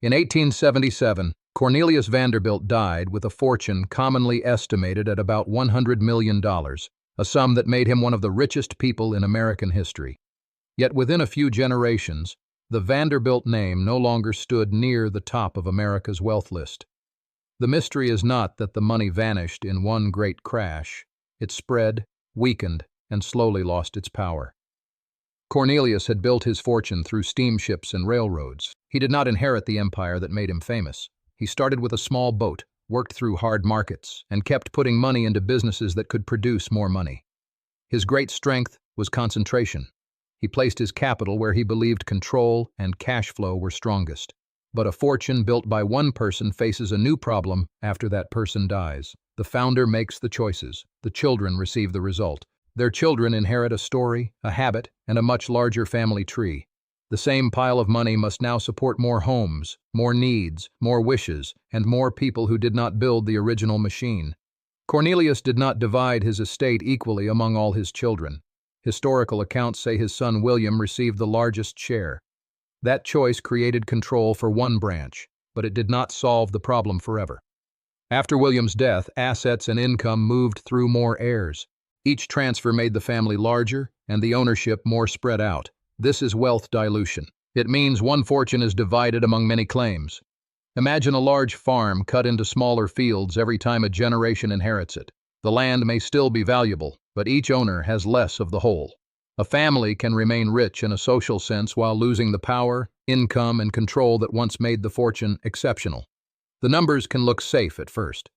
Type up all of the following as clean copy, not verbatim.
In 1877, Cornelius Vanderbilt died with a fortune commonly estimated at about $100 million, a sum that made him one of the richest people in American history. Yet within a few generations, the Vanderbilt name no longer stood near the top of America's wealth list. The mystery is not that the money vanished in one great crash. It spread, weakened, and slowly lost its power. Cornelius had built his fortune through steamships and railroads. He did not inherit the empire that made him famous. He started with a small boat, worked through hard markets, and kept putting money into businesses that could produce more money. His great strength was concentration. He placed his capital where he believed control and cash flow were strongest. But a fortune built by one person faces a new problem after that person dies. The founder makes the choices. The children receive the result. Their children inherit a story, a habit, and a much larger family tree. The same pile of money must now support more homes, more needs, more wishes, and more people who did not build the original machine. Cornelius did not divide his estate equally among all his children. Historical accounts say his son William received the largest share. That choice created control for one branch, but it did not solve the problem forever. After William's death, assets and income moved through more heirs. Each transfer made the family larger and the ownership more spread out. This is wealth dilution. It means one fortune is divided among many claims. Imagine a large farm cut into smaller fields every time a generation inherits it. The land may still be valuable, but each owner has less of the whole. A family can remain rich in a social sense while losing the power, income, and control that once made the fortune exceptional. The numbers can look safe at first.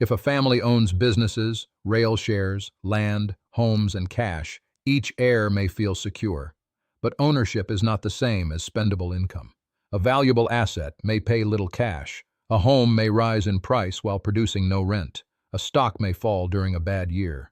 If a family owns businesses, rail shares, land, homes, and cash, each heir may feel secure. But ownership is not the same as spendable income. A valuable asset may pay little cash. A home may rise in price while producing no rent. A stock may fall during a bad year.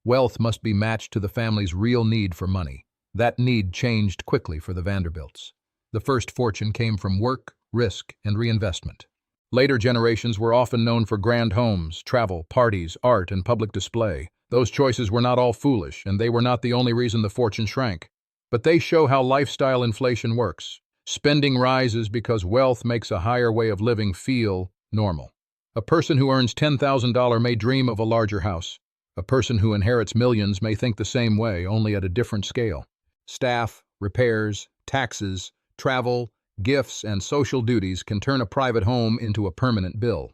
Wealth must be matched to the family's real need for money. That need changed quickly for the Vanderbilts. The first fortune came from work, risk, and reinvestment. Later generations were often known for grand homes, travel, parties, art, and public display. Those choices were not all foolish, and they were not the only reason the fortune shrank. But they show how lifestyle inflation works. Spending rises because wealth makes a higher way of living feel normal. A person who earns $10,000 may dream of a larger house. A person who inherits millions may think the same way, only at a different scale. Staff, repairs, taxes, travel, gifts, and social duties can turn a private home into a permanent bill.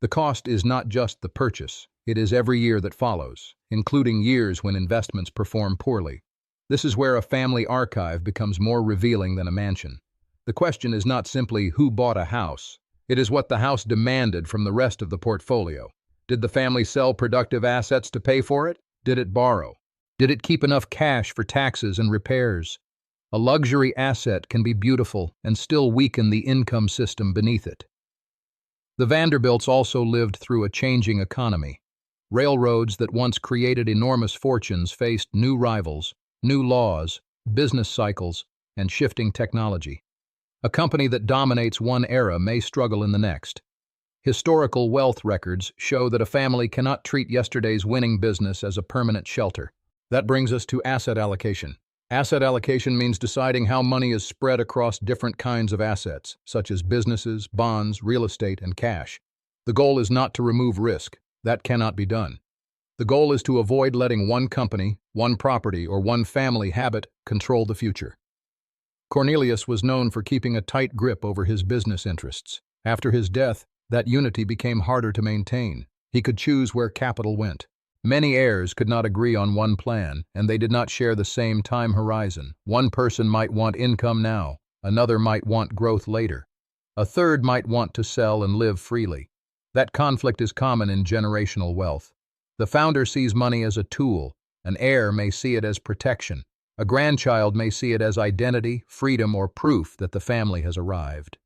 The cost is not just the purchase, it is every year that follows, including years when investments perform poorly. This is where a family archive becomes more revealing than a mansion. The question is not simply who bought a house, it is what the house demanded from the rest of the portfolio. Did the family sell productive assets to pay for it? Did it borrow? Did it keep enough cash for taxes and repairs? A luxury asset can be beautiful and still weaken the income system beneath it. The Vanderbilts also lived through a changing economy. Railroads that once created enormous fortunes faced new rivals, new laws, business cycles, and shifting technology. A company that dominates one era may struggle in the next. Historical wealth records show that a family cannot treat yesterday's winning business as a permanent shelter. That brings us to asset allocation. Asset allocation means deciding how money is spread across different kinds of assets, such as businesses, bonds, real estate, and cash. The goal is not to remove risk. That cannot be done. The goal is to avoid letting one company, one property, or one family habit control the future. Cornelius was known for keeping a tight grip over his business interests. After his death, that unity became harder to maintain. He could choose where capital went. Many heirs could not agree on one plan, and they did not share the same time horizon. One person might want income now, another might want growth later. A third might want to sell and live freely. That conflict is common in generational wealth. The founder sees money as a tool. An heir may see it as protection. A grandchild may see it as identity, freedom, or proof that the family has arrived.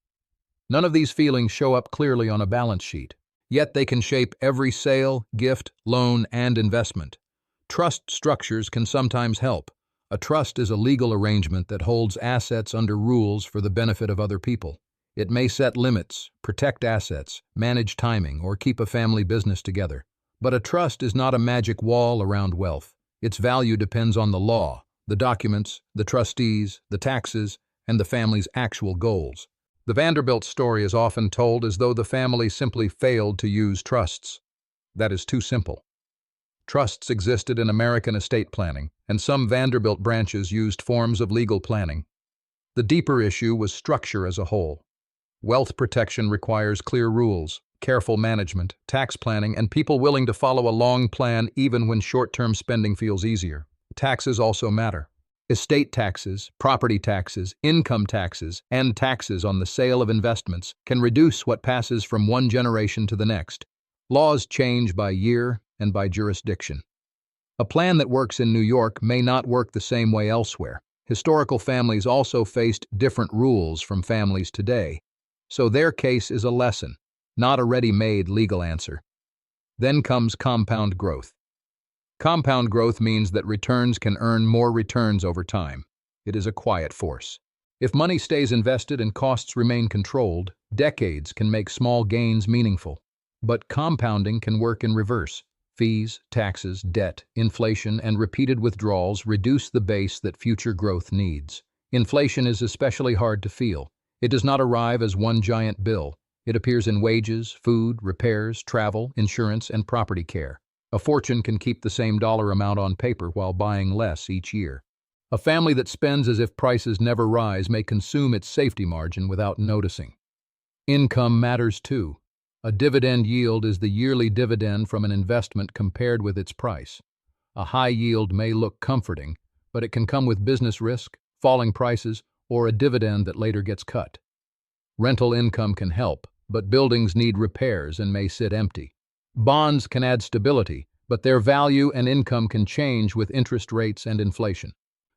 None of these feelings show up clearly on a balance sheet. Yet they can shape every sale, gift, loan, and investment. Trust structures can sometimes help. A trust is a legal arrangement that holds assets under rules for the benefit of other people. It may set limits, protect assets, manage timing, or keep a family business together. But a trust is not a magic wall around wealth. Its value depends on the law, the documents, the trustees, the taxes, and the family's actual goals. The Vanderbilt story is often told as though the family simply failed to use trusts. That is too simple. Trusts existed in American estate planning, and some Vanderbilt branches used forms of legal planning. The deeper issue was structure as a whole. Wealth protection requires clear rules, careful management, tax planning, and people willing to follow a long plan even when short-term spending feels easier. Taxes also matter. Estate taxes, property taxes, income taxes, and taxes on the sale of investments can reduce what passes from one generation to the next. Laws change by year and by jurisdiction. A plan that works in New York may not work the same way elsewhere. Historical families also faced different rules from families today, so their case is a lesson, not a ready-made legal answer. Then comes compound growth. Compound growth means that returns can earn more returns over time. It is a quiet force. If money stays invested and costs remain controlled, decades can make small gains meaningful. But compounding can work in reverse. Fees, taxes, debt, inflation, and repeated withdrawals reduce the base that future growth needs. Inflation is especially hard to feel. It does not arrive as one giant bill. It appears in wages, food, repairs, travel, insurance, and property care. A fortune can keep the same dollar amount on paper while buying less each year. A family that spends as if prices never rise may consume its safety margin without noticing. Income matters too. A dividend yield is the yearly dividend from an investment compared with its price. A high yield may look comforting, but it can come with business risk, falling prices, or a dividend that later gets cut. Rental income can help, but buildings need repairs and may sit empty. Bonds can add stability, but their value and income can change with interest rates and inflation.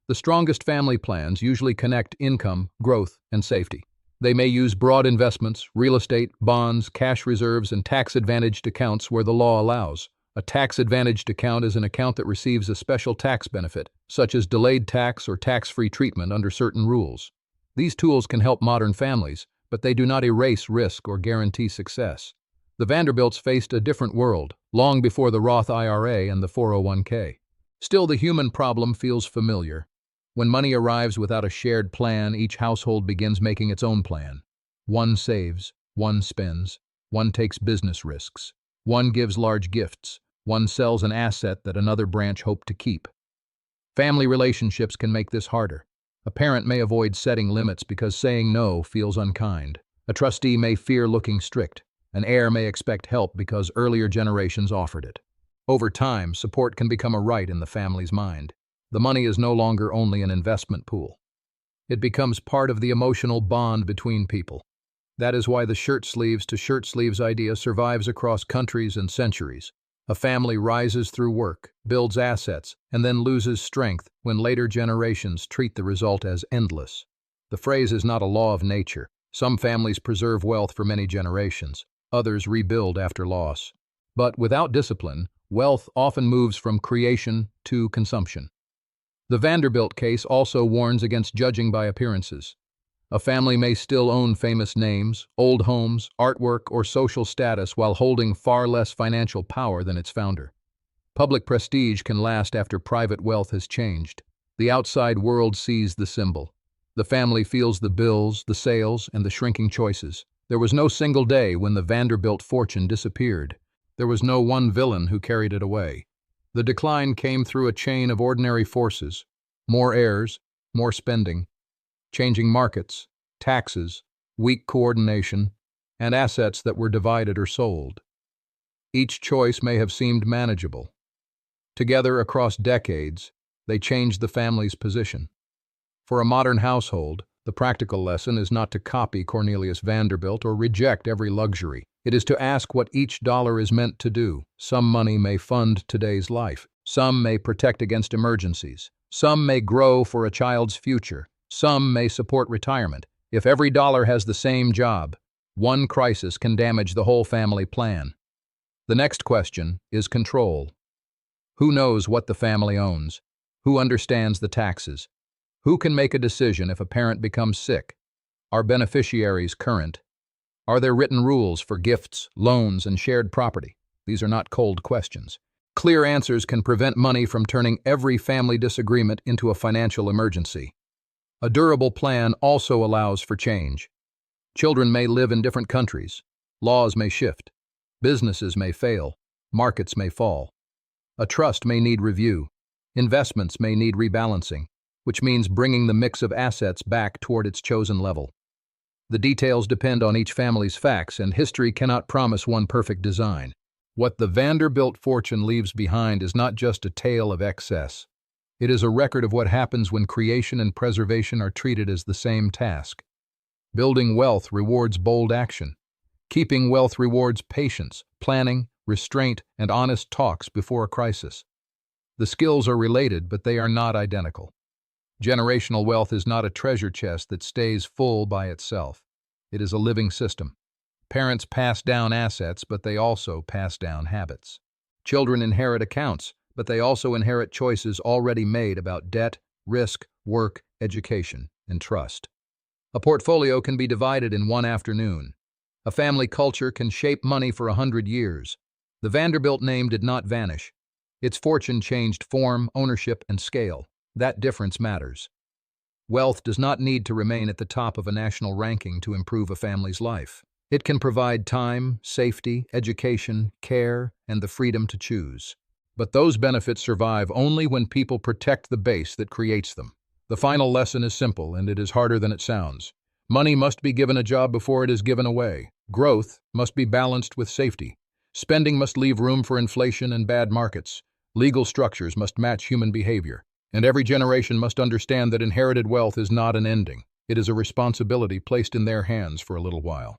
The strongest family plans usually connect income, growth, and safety. They may use broad investments, real estate, bonds, cash reserves, and tax-advantaged accounts where the law allows. A tax-advantaged account is an account that receives a special tax benefit, such as delayed tax or tax-free treatment under certain rules. These tools can help modern families, but they do not erase risk or guarantee success. The Vanderbilts faced a different world, long before the Roth IRA and the 401k. Still, the human problem feels familiar. When money arrives without a shared plan, each household begins making its own plan. One saves, one spends, one takes business risks, one gives large gifts, one sells an asset that another branch hoped to keep. Family relationships can make this harder. A parent may avoid setting limits because saying no feels unkind. A trustee may fear looking strict. An heir may expect help because earlier generations offered it. Over time, support can become a right in the family's mind. The money is no longer only an investment pool. It becomes part of the emotional bond between people. That is why the shirt sleeves to shirt sleeves idea survives across countries and centuries. A family rises through work, builds assets, and then loses strength when later generations treat the result as endless. The phrase is not a law of nature. Some families preserve wealth for many generations. Others rebuild after loss. But without discipline, wealth often moves from creation to consumption. The Vanderbilt case also warns against judging by appearances. A family may still own famous names, old homes, artwork, or social status while holding far less financial power than its founder. Public prestige can last after private wealth has changed. The outside world sees the symbol. The family feels the bills, the sales, and the shrinking choices. There was no single day when the Vanderbilt fortune disappeared. There was no one villain who carried it away. The decline came through a chain of ordinary forces: more heirs, more spending, changing markets, taxes, weak coordination, and assets that were divided or sold. Each choice may have seemed manageable. Together across decades, they changed the family's position. For a modern household, the practical lesson is not to copy Cornelius Vanderbilt or reject every luxury. It is to ask what each dollar is meant to do. Some money may fund today's life. Some may protect against emergencies. Some may grow for a child's future. Some may support retirement. If every dollar has the same job, one crisis can damage the whole family plan. The next question is control. Who knows what the family owns? Who understands the taxes? Who can make a decision if a parent becomes sick? Are beneficiaries current? Are there written rules for gifts, loans, and shared property? These are not cold questions. Clear answers can prevent money from turning every family disagreement into a financial emergency. A durable plan also allows for change. Children may live in different countries. Laws may shift. Businesses may fail. Markets may fall. A trust may need review. Investments may need rebalancing, which means bringing the mix of assets back toward its chosen level. The details depend on each family's facts, and history cannot promise one perfect design. What the Vanderbilt fortune leaves behind is not just a tale of excess. It is a record of what happens when creation and preservation are treated as the same task. Building wealth rewards bold action. Keeping wealth rewards patience, planning, restraint, and honest talks before a crisis. The skills are related, but they are not identical. Generational wealth is not a treasure chest that stays full by itself. It is a living system. Parents pass down assets, but they also pass down habits. Children inherit accounts, but they also inherit choices already made about debt, risk, work, education, and trust. A portfolio can be divided in one afternoon. A family culture can shape money for 100 years. The Vanderbilt name did not vanish. Its fortune changed form, ownership, and scale. That difference matters. Wealth does not need to remain at the top of a national ranking to improve a family's life. It can provide time, safety, education, care, and the freedom to choose. But those benefits survive only when people protect the base that creates them. The final lesson is simple, and it is harder than it sounds. Money must be given a job before it is given away. Growth must be balanced with safety. Spending must leave room for inflation and bad markets. Legal structures must match human behavior. And every generation must understand that inherited wealth is not an ending. It is a responsibility placed in their hands for a little while.